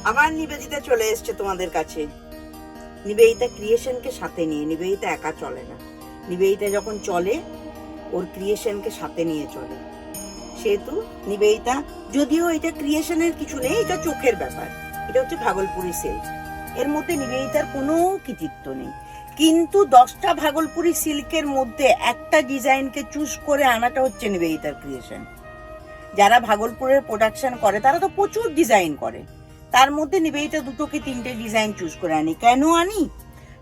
আবার নিবেদিতা চলে এসছে তোমাদের কাছে। নিবেদিতা ক্রিয়েশনকে সাথে নিয়ে, নিবেদিতা একা চলে না। নিবেদিতা যখন চলে ওর ক্রিয়েশনকে সাথে নিয়ে চলে। সেহেতু নিবেদিতা, যদিও এটা ক্রিয়েশনের কিছু নেই, এটা চোখের ব্যাপার, এটা হচ্ছে ভাগলপুরি সিল্ক, এর মধ্যে নিবেদিতার কোনো কৃতিত্ব নেই। কিন্তু 10টা ভাগলপুরি সিল্কের মধ্যে একটা ডিজাইনকে চুজ করে আনাটা হচ্ছে নিবেদিতার ক্রিয়েশন। যারা ভাগলপুরের প্রোডাকশন করে তারা তো প্রচুর ডিজাইন করে, তার মধ্যে নিবেদিতা 2 কি 3টে ডিজাইন চুজ করে আনি। কেন আনি?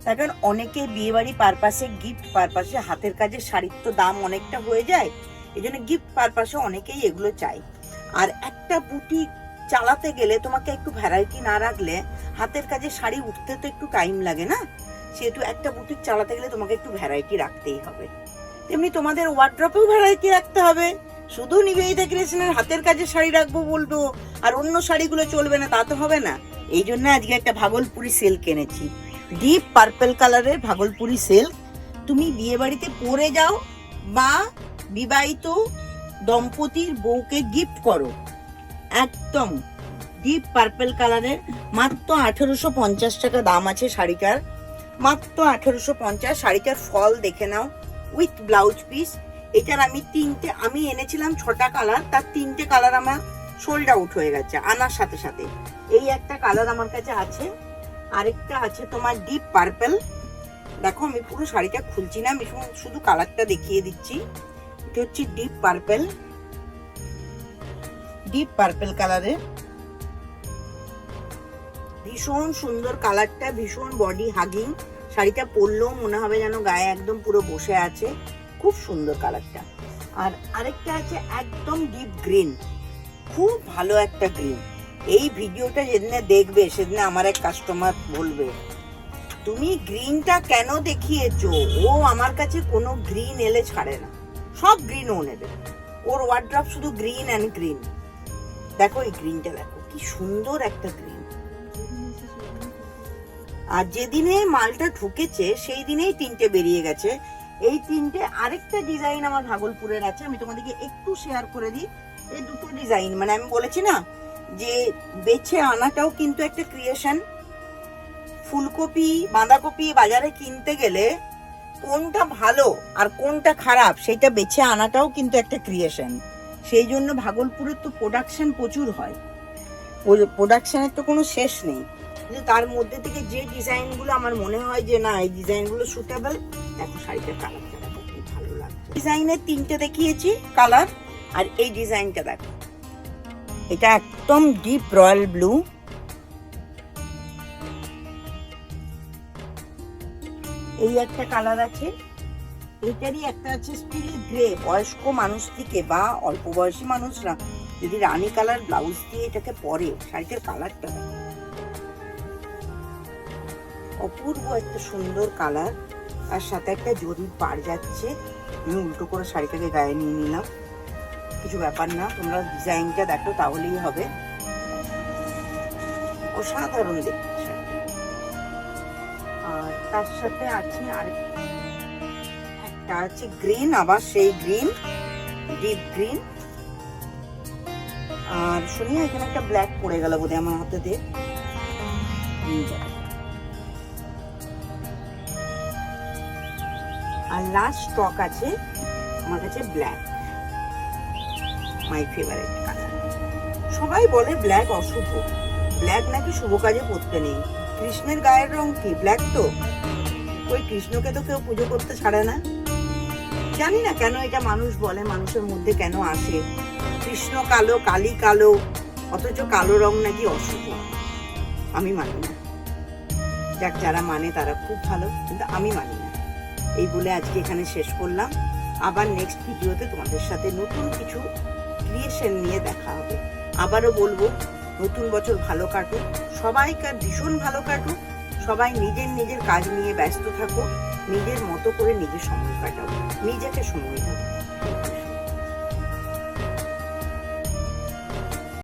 তার কারণ অনেকে বিয়ে বাড়ি পারপাসে, গিফট পারপাসে, হাতের কাজের শাড়ির তো দাম অনেকটা হয়ে যায়, এই জন্য গিফট পারপাসে অনেকেই এগুলো চাই। আর একটা বুটিক চালাতে গেলে তোমাকে একটু ভ্যারাইটি না রাখলে হাতের কাজের শাড়ি উঠতে তো একটু টাইম লাগে না, সেহেতু একটা বুটিক চালাতে গেলে তোমাকে একটু ভ্যারাইটি রাখতেই হবে। তেমনি তোমাদের ওয়ার্ড্রপেও ভ্যারাইটি রাখতে হবে। শুধু নিবেদিতা ক্রিয়েশনের হাতের কাজের শাড়ি রাখবো বলবো আর অন্য শাড়িগুলো চলবে না, তা তো হবে না। এই জন্য আজকে একটা ভাগলপুরি সিল্ক এনেছি, ডিপ পার্পল কালারের ভাগলপুরি সিল্ক। তুমি বিয়ে বাড়িতে পরে যাও বা বিবাহিত দম্পতির বউকে গিফট করো। একদম ডিপ পার্পল কালারের, মাত্র 1850 টাকা দাম আছে শাড়িটার, মাত্র 1850। শাড়িটার ফল দেখে নাও, উইথ ব্লাউজ পিস। এটার আমি এনেছিলাম 6টা কালার, তার 3টে কালার আমার সোল্ড আউট হয়ে গেছে আনার সাথে সাথে। এই একটা কালার আমার কাছে আছে, আরেকটা আছে তোমার ডিপ পার্পল। দেখো আমি পুরো শাড়িটা খুলছি না, আমি শুধু কালারটা দেখিয়ে দিচ্ছি। এটা হচ্ছে ডিপ পার্পল, ডিপ পার্পল কালারের, ভীষণ সুন্দর কালারটা, ভীষণ বডি হাগিং। শাড়িটা পরলেও মনে হবে যেন গায়ে একদম পুরো বসে আছে, খুব সুন্দর কালারটা। আর আরেকটা আছে একদম ডিপ গ্রিন, খুব ভালো একটা গ্রিন। এই ভিডিওটা যেদিন দেখবে সেদিন আমার এক কাস্টমার বলবে তুমি গ্রিনটা কেন দেখিয়েছো, ও আমার কাছে কোনো গ্রিন এলে ছাড়ে না, সব গ্রিন ও নেবে, ওর ওয়ার্ড্রপ শুধু গ্রিন অ্যান্ড গ্রিন। দেখো এই গ্রিনটা, দেখো কি সুন্দর একটা গ্রিন। আর যেদিনে মালটা ঢুকেছে সেই দিনেই 3টে বেরিয়ে গেছে। এই 3টে, আরেকটা ডিজাইন আমার ভাগলপুরের আছে, আমি তোমাদেরকে একটু শেয়ার করে দিই। এই 2টো ডিজাইন, মানে আমি বলেছি না যে বেছে আনাটাও কিন্তু একটা ক্রিয়েশন। ফুলকপি বাঁধাকপি বাজারে কিনতে গেলে কোনটা ভালো আর কোনটা খারাপ সেটা বেছে আনাটাও কিন্তু একটা ক্রিয়েশন। সেই জন্য ভাগলপুরের তো প্রোডাকশন প্রচুর হয়, প্রোডাকশনের তো কোনো শেষ নেই। কিন্তু তার মধ্যে থেকে যে ডিজাইনগুলো আমার মনে হয় যে না এই ডিজাইনগুলো সুটেবল, দেখো শাড়িটার কালারটা দেখো কি ভালো লাগছে। ডিজাইনের 3টে দেখিয়েছি কালার, আর এই ডিজাইনটা দেখো, এটা একদম ডিপ রয়্যাল ব্লু। এই একটা কালার আছে, এটারই একটা আছে স্টিল গ্রে। বয়স্ক মানুষ থেকে বা অল্প বয়সী মানুষরা যদি রানী কালার ব্লাউজ দিয়ে এটাকে পরে, শাড়িটার কালারটা অপূর্ব একটা সুন্দর কালার। আর সাথে একটা জরির পার যাচ্ছে, আমি উল্টো করে শাড়িটাকে গায়ে নিয়ে নিলাম, কিছু ব্যাপার না, তোমরা ডিজাইনটা দেখো তাহলেই হবে। অসাধারণ দেখতে শাড়িটা। আর তার সাথে আছে আরেকটা আছে গ্রিন, আবার সেই গ্রিন, ডিপ গ্রিন। আর শুনি এখানে একটা ব্ল্যাক পড়ে গেল বোধহয় আমার হাতে দিয়ে। আর লাস্ট স্টক আছে আমার কাছে ব্ল্যাক, মাই ফেভারিট কালার। সবাই বলে ব্ল্যাক অশুভ, ব্ল্যাক নাকি শুভ কাজে পরতে নেই। কৃষ্ণের গায়ের রং কি ব্ল্যাক? তো ওই কৃষ্ণকে তো কেউ পুজো করতে ছাড়ে না, জানি না কেন এটা মানুষ বলে, মানুষের মধ্যে কেন আসে কৃষ্ণ কালো, কালী কালো, অথচ কালো রং নাকি অশুভ। আমি মানি না, যাক যারা মানে তারা খুব ভালো, কিন্তু আমি মানি না। এই বলে আজকে এখানে শেষ করলাম। আবার নেক্সট ভিডিওতে তোমাদের সাথে নতুন কিছু ক্রিয়েশন নিয়ে দেখা হবে। আবারও বলবো, নতুন বছর ভালো কাটুক, সবাইকার ভীষণ ভালো কাটুক, সবাই নিজের নিজের কাজ নিয়ে ব্যস্ত থাকো, নিজের মতো করে নিজের সময় কাটাও, নিজেকে সময় দাও।